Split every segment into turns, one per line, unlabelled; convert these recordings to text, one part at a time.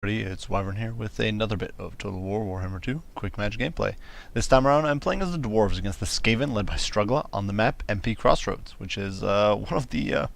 It's Wyvern here with another bit of Total War Warhammer 2 Quick Match gameplay. This time around I'm playing as the Dwarves against the Skaven led by Struggla on the map MP Crossroads, which is one of the,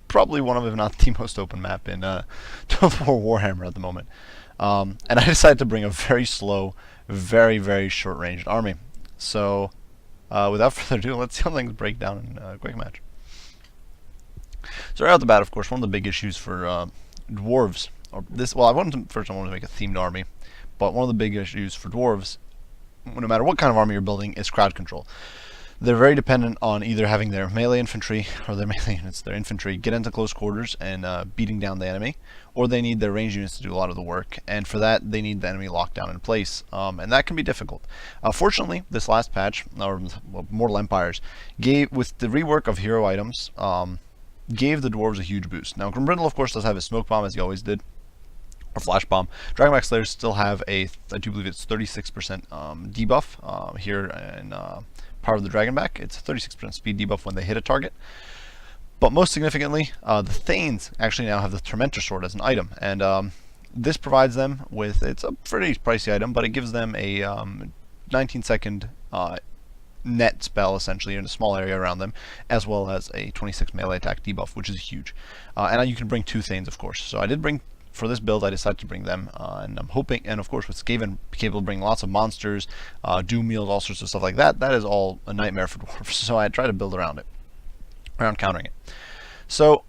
probably one of, if not the most open map in Total War Warhammer at the moment. And I decided to bring a very slow, very short-ranged army. So, without further ado, let's see how things break down in Quick Match. So right out the bat, of course, one of the big issues for Dwarves, I wanted to make a themed army, but one of the big issues for dwarves, no matter what kind of army you're building, is crowd control. They're very dependent on either having their melee infantry, or their melee units, their infantry, get into close quarters and beating down the enemy, or they need their ranged units to do a lot of the work, and for that they need the enemy locked down in place, and that can be difficult. Fortunately, this last patch, or Mortal Empires, with the rework of hero items, gave the dwarves a huge boost. Now, Grombrindle, of course, does have his smoke bomb, as he always did, or flash bomb. Dragonback Slayers still have I do believe it's 36% debuff here in Power of the Dragonback. It's a 36% speed debuff when they hit a target. But most significantly, the Thanes actually now have the Tormentor Sword as an item, and this provides them with, it's a pretty pricey item, but it gives them a 19-second net spell, essentially, in a small area around them, as well as a 26 melee attack debuff, which is huge. And you can bring two Thanes, of course. So I did bring, for this build, I decided to bring them, and I'm hoping, and of course with Skaven, capable of bringing lots of monsters, doom meals, all sorts of stuff like that. That is all a nightmare for dwarves, so I try to build around it, around countering it. So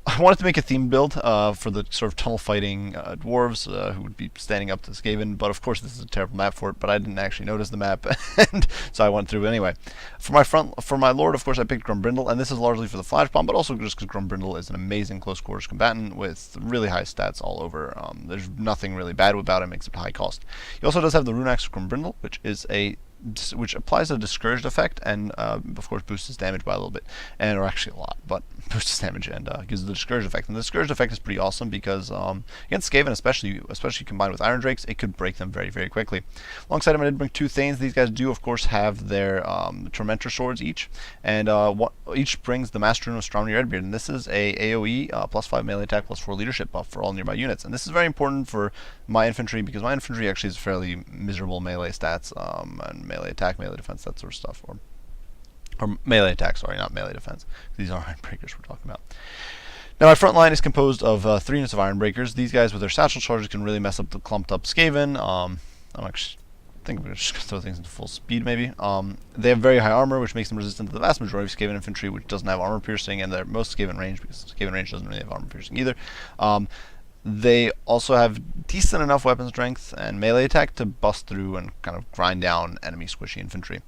I wanted to make a themed build for the sort of tunnel fighting dwarves who would be standing up to Skaven, but of course this is a terrible map for it, but I didn't actually notice the map, and so I went through anyway. For my lord, of course, I picked Grombrindle, and this is largely for the flash bomb, but also just because Grombrindle is an amazing close quarters combatant with really high stats all over. There's nothing really bad about him except high cost. He also does have the Rune Axe of Grombrindle, which applies a discouraged effect, and of course boosts his damage by a little bit, or actually a lot, but boosts his damage and gives the discouraged effect. And the discouraged effect is pretty awesome because against Skaven, especially combined with Irondrakes, it could break them very quickly. Alongside him, I did bring two Thanes. These guys do, of course, have their Tormentor Swords each, and each brings the Master Rune of Stromnir Redbeard, and this is a AoE +5 melee attack +4 leadership buff for all nearby units. And this is very important for my infantry because my infantry actually has fairly miserable melee stats, and melee attack, melee defense, that sort of stuff, or melee attack, sorry, not melee defense. These are Ironbreakers we're talking about. Now my front line is composed of 3 units of Ironbreakers. These guys with their satchel charges can really mess up the clumped up Skaven. I think we're just gonna throw things into full speed maybe. They have very high armor, which makes them resistant to the vast majority of Skaven infantry, which doesn't have armor piercing, and they're most Skaven range, because Skaven range doesn't really have armor piercing either. They also have decent enough weapon strength and melee attack to bust through and kind of grind down enemy squishy infantry.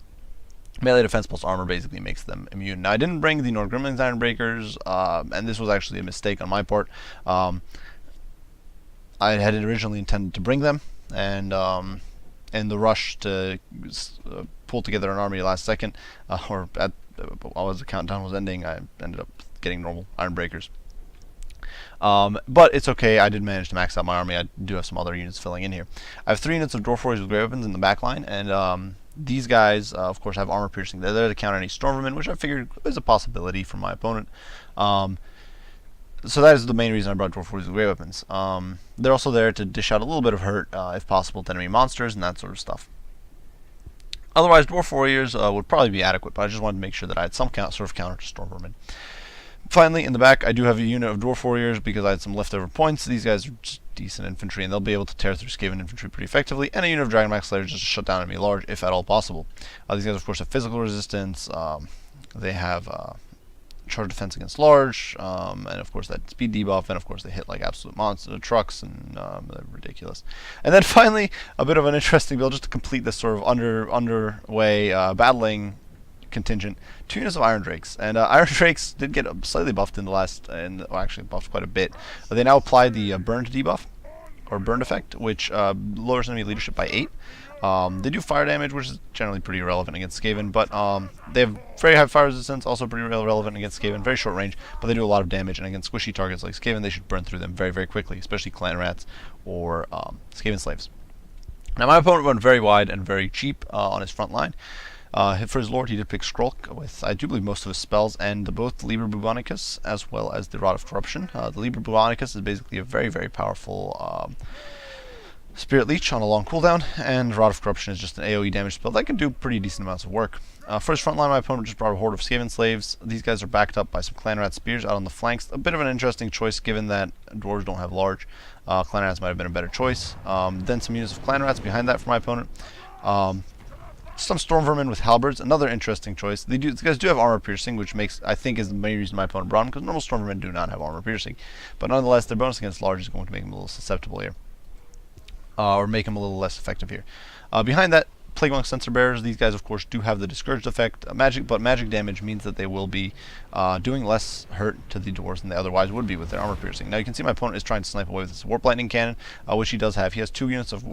Melee defense plus armor basically makes them immune. Now I didn't bring the Irondrakes+Ironbreakers, and this was actually a mistake on my part. I had originally intended to bring them, and in the rush to pull together an army last second, or as the countdown was ending, I ended up getting normal Ironbreakers. But it's okay, I did manage to max out my army. I do have some other units filling in here. I have 3 units of Dwarf Warriors with Grey Weapons in the back line, and these guys, of course, have armor piercing. They're there to counter any Stormvermin, which I figured is a possibility for my opponent. So that is the main reason I brought Dwarf Warriors with Grey Weapons. They're also there to dish out a little bit of hurt, if possible, to enemy monsters and that sort of stuff. Otherwise, Dwarf Warriors would probably be adequate, but I just wanted to make sure that I had some sort of counter to Stormvermin. Finally, in the back, I do have a unit of Dwarf Warriors because I had some leftover points. These guys are just decent infantry, and they'll be able to tear through Skaven infantry pretty effectively, and a unit of Dragonback Slayers just to shut down enemy large, if at all possible. These guys, of course, have physical resistance. They have charge defense against large, and of course that speed debuff, and of course they hit like absolute monster trucks, and they're ridiculous. And then finally, a bit of an interesting build just to complete this sort of underway battling contingent. 2 units of Irondrakes, and Irondrakes did get slightly buffed in the last, well, actually buffed quite a bit. They now apply the burned debuff, or burned effect, which lowers enemy leadership by 8. They do fire damage, which is generally pretty irrelevant against Skaven, but they have very high fire resistance, also pretty relevant against Skaven, very short range, but they do a lot of damage, and against squishy targets like Skaven, they should burn through them very quickly, especially clan rats or Skaven slaves. Now my opponent went very wide and very cheap on his front line. For his lord, he did pick Skrulk with, I do believe, most of his spells, and both the Liber Bubonicus as well as the Rod of Corruption. The Liber Bubonicus is basically a very, very powerful Spirit Leech on a long cooldown, and Rod of Corruption is just an AoE damage spell that can do pretty decent amounts of work. For his front line, my opponent just brought a horde of Skaven slaves. These guys are backed up by some Clan Rat spears out on the flanks. A bit of an interesting choice given that dwarves don't have large. Clan Rats might have been a better choice. Then some units of Clan Rats behind that for my opponent. Some Storm Vermin with Halberds, another interesting choice. These guys do have armor piercing, which I think is the main reason my opponent brought them, because normal Storm Vermin do not have armor piercing. But nonetheless, their bonus against large is going to make them a little susceptible here. Or make them a little less effective here. Behind that, Plague Monk Sensor Bearers, these guys of course do have the Discouraged effect. But magic damage means that they will be doing less hurt to the dwarves than they otherwise would be with their armor piercing. Now you can see my opponent is trying to snipe away with this Warp Lightning Cannon, which he does have. He has 2 units of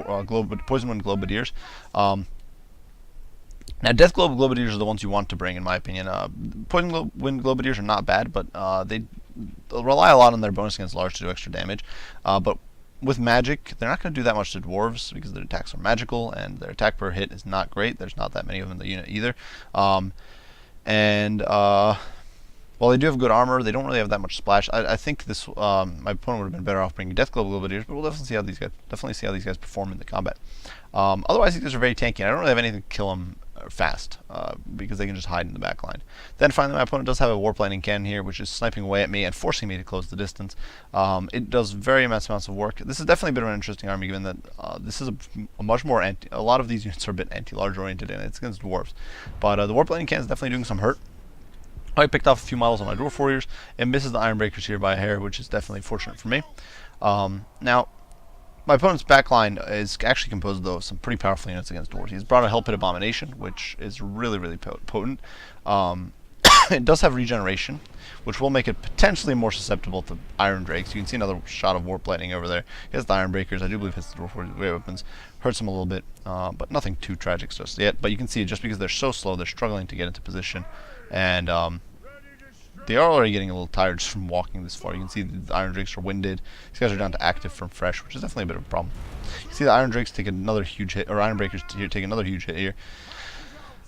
Poison Wind Globadiers. Now, Death Globe Globadiers are the ones you want to bring, in my opinion. Poison Wind Globadiers are not bad, but they rely a lot on their bonus against large to do extra damage. But with magic, they're not going to do that much to dwarves because their attacks are magical and their attack per hit is not great. There's not that many of them in the unit either. While they do have good armor, they don't really have that much splash. I think this my opponent would have been better off bringing Death Globe Globadiers, but we'll definitely see how these guys perform in the combat. Otherwise, these guys are very tanky, and I don't really have anything to kill them fast because they can just hide in the back line. Then finally, my opponent does have a Warp Lightning Cannon here, which is sniping away at me and forcing me to close the distance. It does very immense amounts of work. This is definitely a bit of an interesting army, given that this is a much more a lot of these units are a bit anti-large oriented, and it's against dwarves. But the Warp Lightning Cannon is definitely doing some hurt. I picked off a few models on my Dwarf Warriors and misses the Ironbreakers here by a hair, which is definitely fortunate for me. Now, my opponent's backline is actually composed, though, of some pretty powerful units against dwarves. He's brought a Hell Pit Abomination, which is really, really potent. It does have regeneration, which will make it potentially more susceptible to Iron Drakes. You can see another shot of Warp Lightning over there. He has the Ironbreakers. I do believe his Dwarf Warriors great weapons. Hurts him a little bit, but nothing too tragic just yet. But you can see, just because they're so slow, they're struggling to get into position. And they are already getting a little tired just from walking this far. You can see the Iron Drakes are winded. These guys are down to active from fresh, which is definitely a bit of a problem. You see the Iron Drakes take another huge hit, or Iron Breakers here take another huge hit here.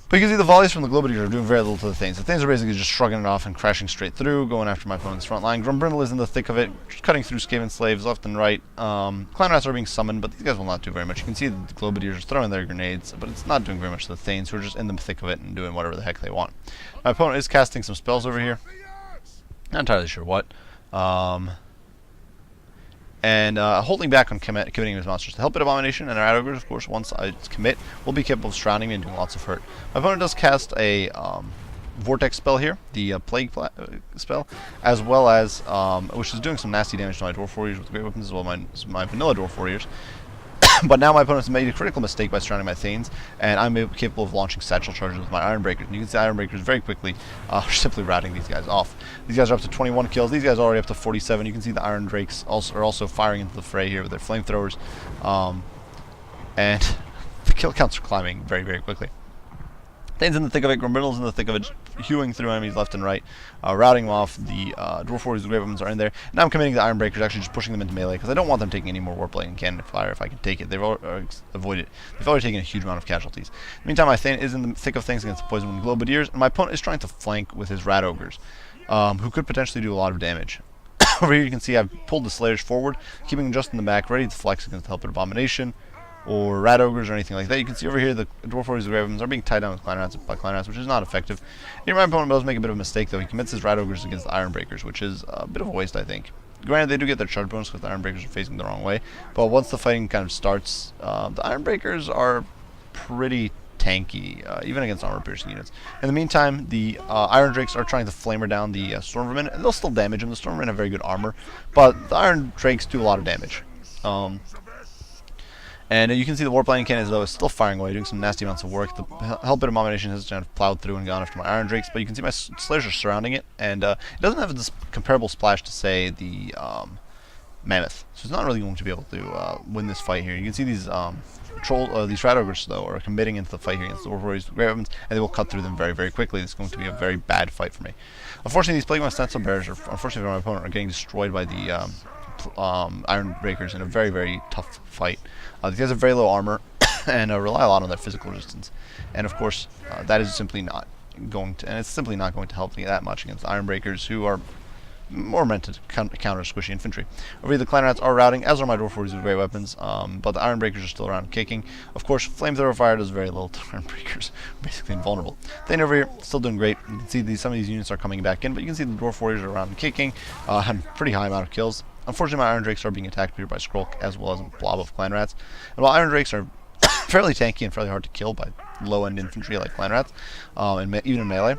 But you can see the volleys from the Globadiers are doing very little to the Thanes. The Thanes are basically just shrugging it off and crashing straight through, going after my opponent's front line. Grumbrindle is in the thick of it, cutting through Skaven slaves left and right. Clan Rats are being summoned, but these guys will not do very much. You can see the Globadiers are throwing their grenades, but it's not doing very much to the Thanes, who are just in the thick of it and doing whatever the heck they want. My opponent is casting some spells over here. Not entirely sure what. Holding back on committing his monsters. The Hell Pit Abomination and our Ogres, of course, once I commit, will be capable of surrounding me and doing lots of hurt. My opponent does cast a Vortex spell here, the Plague spell, as well as, which is doing some nasty damage to my Dwarf Warriors with great weapons, as well as my vanilla Dwarf Warriors. But now my opponent's made a critical mistake by surrounding my Thanes, and I'm capable of launching satchel charges with my Ironbreakers. And you can see Ironbreakers very quickly simply routing these guys off. These guys are up to 21 kills. These guys are already up to 47. You can see the Iron Drakes are also firing into the fray here with their flamethrowers. And the kill counts are climbing very, very quickly. Thane's in the thick of it, Grumbrindle's in the thick of it, hewing through enemies left and right, routing them off. The Dwarf Warriors with great weapons are in there. Now I'm committing the Ironbreakers, actually just pushing them into melee, because I don't want them taking any more Warp Lightning Cannon fire if I can take it. They've avoided it. They've already taken a huge amount of casualties. In the meantime, my Thane is in the thick of things against the Poison Wind Globadiers, and my opponent is trying to flank with his Rat Ogres, who could potentially do a lot of damage. Over here you can see I've pulled the Slayers forward, keeping them just in the back, ready to flex against the Hell Pit Abomination, or Rat Ogres or anything like that. You can see over here the Dwarf Warriors with great weapons are being tied down with Clan Rats by Clan Rats, which is not effective. Here my opponent does make a bit of a mistake, though. He commits his Rat Ogres against the Ironbreakers, which is a bit of a waste, I think. Granted, they do get their charge bonus because the Ironbreakers are facing the wrong way, but once the fighting kind of starts, the Ironbreakers are pretty tanky, even against armor-piercing units. In the meantime, the Iron Drakes are trying to flamer down the Storm Vermin, and they'll still damage them. The Storm Vermin have very good armor, but the Iron Drakes do a lot of damage. And you can see the Warp Lightning Cannon, though, is still firing away, doing some nasty amounts of work. The Hell Pit Abomination has kind of plowed through and gone after my Iron Drakes, but you can see my Slayers are surrounding it, and it doesn't have this comparable splash to, say, the Mammoth. So it's not really going to be able to win this fight here. You can see these these Rat Ogres, though, are committing into the fight here against the Dwarf Warriors with great weapons, and they will cut through them very, very quickly. This is going to be a very bad fight for me. Unfortunately, these Plague Monk Sensor Bearers, unfortunately for my opponent, are getting destroyed by the Iron Breakers in a very, very tough fight. These guys have very low armor, and rely a lot on their physical resistance. And of course, that is simply not going to, and it's simply not going to help me that much against Ironbreakers, who are more meant to counter squishy infantry. Over here, the clan rats are routing, as are my dwarf warriors with great weapons, but the Ironbreakers are still around kicking. Of course, flamethrower fire does very little to Ironbreakers, basically invulnerable. Thane over here, still doing great. You can see some of these units are coming back in, but you can see the dwarf warriors are around kicking, had a pretty high amount of kills. Unfortunately, my Irondrakes are being attacked here by Skrulk, as well as a blob of clan rats. And while Irondrakes are fairly tanky and fairly hard to kill by low-end infantry like clan rats, and even in melee,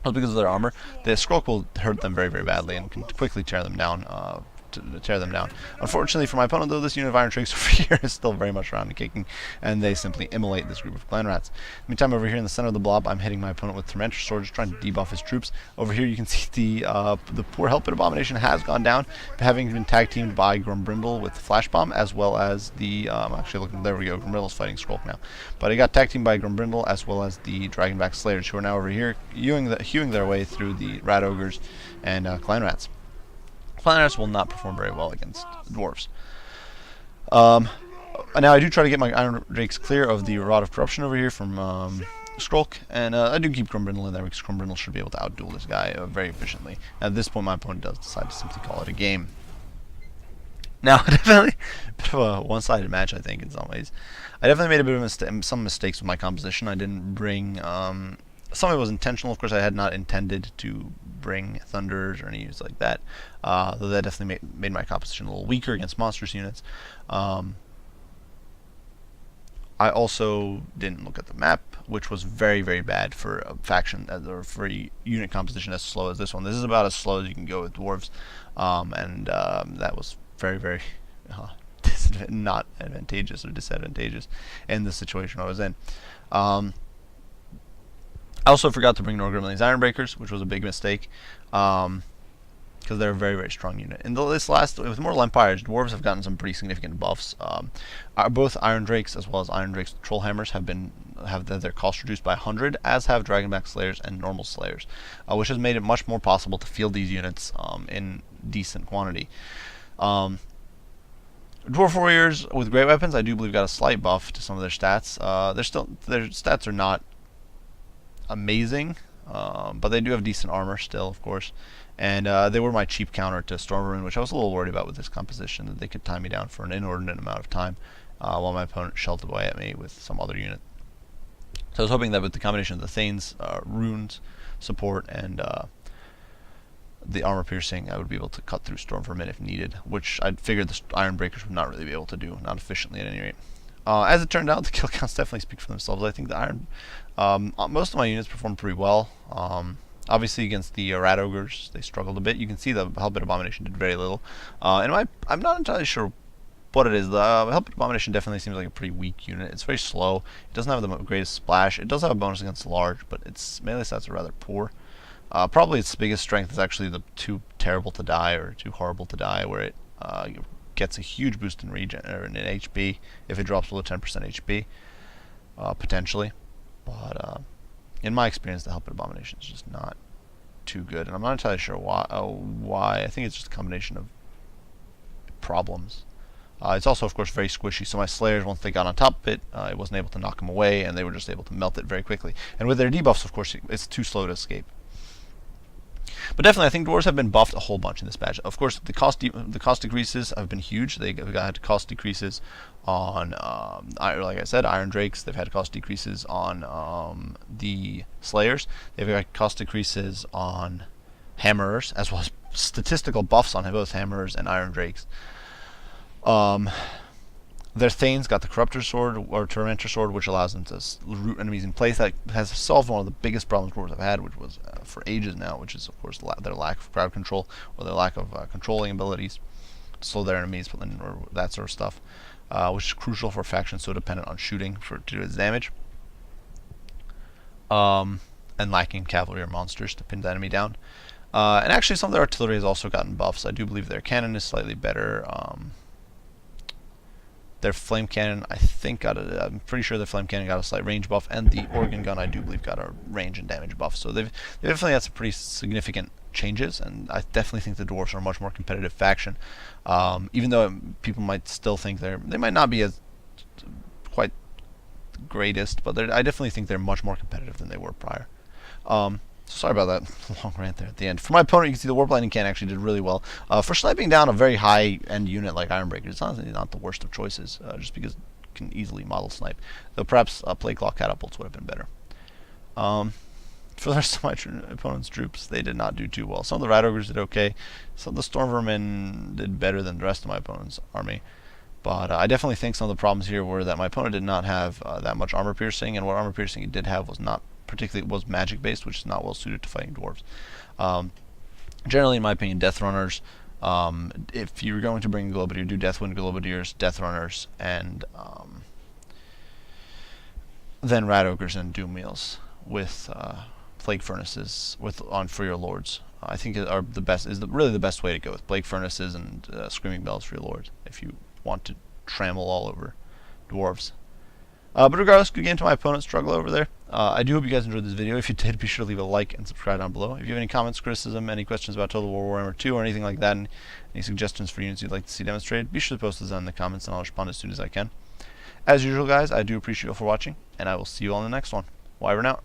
because of their armor, the Skrulk will hurt them very, very badly and can quickly tear them down. Unfortunately for my opponent, though, this unit of Irondrakes over here is still very much around and kicking, and they simply immolate this group of clan rats. Meantime, over here in the center of the blob, I'm hitting my opponent with Tormentor Sword, just trying to debuff his troops. Over here, you can see the poor Helpit Abomination has gone down, having been tag teamed by Grumbrindle with Flash Bomb, as well as the actually looking, there we go, Grumbrindle's fighting Skrulk now, but he got tag teamed by Grumbrindle as well as the Dragonback Slayers, who are now over here hewing their way through the Rat Ogres and clan rats. Clan rats will not perform very well against dwarves. Now I do try to get my Irondrakes clear of the Rod of Corruption over here from Skrulk, and I do keep Grumbrindle in there because Grumbrindle should be able to outduel this guy very efficiently. At this point, my opponent does decide to simply call it a game. Now, definitely a bit of a one-sided match, I think, in some ways. I definitely made a bit of some mistakes with my composition. I didn't bring... some of it was intentional. Of course, I had not intended to bring Thunders or any units like that, though that definitely made my composition a little weaker against monstrous units. I also didn't look at the map, which was very, very bad for a faction or for a unit composition as slow as this one. This is about as slow as you can go with dwarves, and that was very, very not advantageous or disadvantageous in the situation I was in. I also forgot to bring Norgrimling's Ironbreakers, which was a big mistake, because they're a very, very strong unit. In this last, with Mortal Empires, dwarves have gotten some pretty significant buffs. Both Irondrakes as well as Irondrakes Trollhammers have their cost reduced by 100, as have Dragonback Slayers and Normal Slayers, which has made it much more possible to field these units in decent quantity. Dwarf Warriors with great weapons, I do believe, got a slight buff to some of their stats. Their stats are not amazing, but they do have decent armor still, of course, and they were my cheap counter to Stormwind, which I was a little worried about with this composition, that they could tie me down for an inordinate amount of time while my opponent shelled away at me with some other unit. So I was hoping that with the combination of the Thane's runes support and the armor piercing, I would be able to cut through Stormvermin if needed, which I'd figured the Ironbreakers would not really be able to do, not efficiently at any rate. As it turned out, the kill counts definitely speak for themselves. I think the most of my units performed pretty well. Obviously, against the Rat Ogres, they struggled a bit. You can see the Helpit Abomination did very little. And I'm not entirely sure what it is. The Helpit Abomination definitely seems like a pretty weak unit. It's very slow. It doesn't have the greatest splash. It does have a bonus against large, but its melee stats are rather poor. Probably its biggest strength is actually the too terrible to die or too horrible to die, where it gets a huge boost in regen or in HP if it drops below 10% HP, potentially. But in my experience, the Helpit Abomination is just not too good, and I'm not entirely sure why. I think it's just a combination of problems. It's also, of course, very squishy, so my Slayers, once they got on top of it, it wasn't able to knock them away, and they were just able to melt it very quickly. And with their debuffs, of course, it's too slow to escape. But definitely, I think dwarves have been buffed a whole bunch in this patch. Of course, the cost decreases have been huge. They've had cost decreases on, like I said, Irondrakes. They've had cost decreases on the Slayers. They've had cost decreases on Hammerers, as well as statistical buffs on both Hammerers and Irondrakes. Their Thanes got the Corruptor Sword, or Tormentor Sword, which allows them to root enemies in place. That has solved one of the biggest problems dwarves have had, which was for ages now, which is, of course, their lack of crowd control, or their lack of controlling abilities to slow their enemies, or that sort of stuff, which is crucial for a faction so dependent on shooting to do its damage, and lacking cavalry or monsters to pin the enemy down. And actually, some of their artillery has also gotten buffs. I do believe their cannon is slightly better. Their flame cannon, I think, I'm pretty sure the flame cannon got a slight range buff, and the organ gun, I do believe, got a range and damage buff. So they've definitely had some pretty significant changes, and I definitely think the dwarves are a much more competitive faction. Even though people might still think they might not be as quite the greatest, but I definitely think they're much more competitive than they were prior. So sorry about that long rant there at the end. For my opponent, you can see the Warp Lightning Cannon actually did really well. For sniping down a very high-end unit like Ironbreakers, it's honestly not the worst of choices, just because you can easily model snipe. Though perhaps Plague Claw Catapults would have been better. For the rest of my opponent's troops, they did not do too well. Some of the Rat Ogres did okay. Some of the Storm Vermin did better than the rest of my opponent's army. But I definitely think some of the problems here were that my opponent did not have that much armor piercing, and what armor piercing he did have was not particularly magic based, which is not well suited to fighting dwarves. Generally, in my opinion, Death Runners, if you're going to bring Globadier, do Deathwind Globadiers, Death Runners, and then Rat Ogres and Doom Meals with Plague Furnaces for your lords. I think are the best really the best way to go with Plague Furnaces and Screaming Bells for your lords if you want to trammel all over dwarves. But regardless, good game to my opponent, Struggle over there. I do hope you guys enjoyed this video. If you did, be sure to leave a like and subscribe down below. If you have any comments, criticism, any questions about Total War Warhammer 2 or anything like that, and any suggestions for units you'd like to see demonstrated, be sure to post those down in the comments and I'll respond as soon as I can. As usual, guys, I do appreciate you all for watching, and I will see you all in the next one. Wyvern out.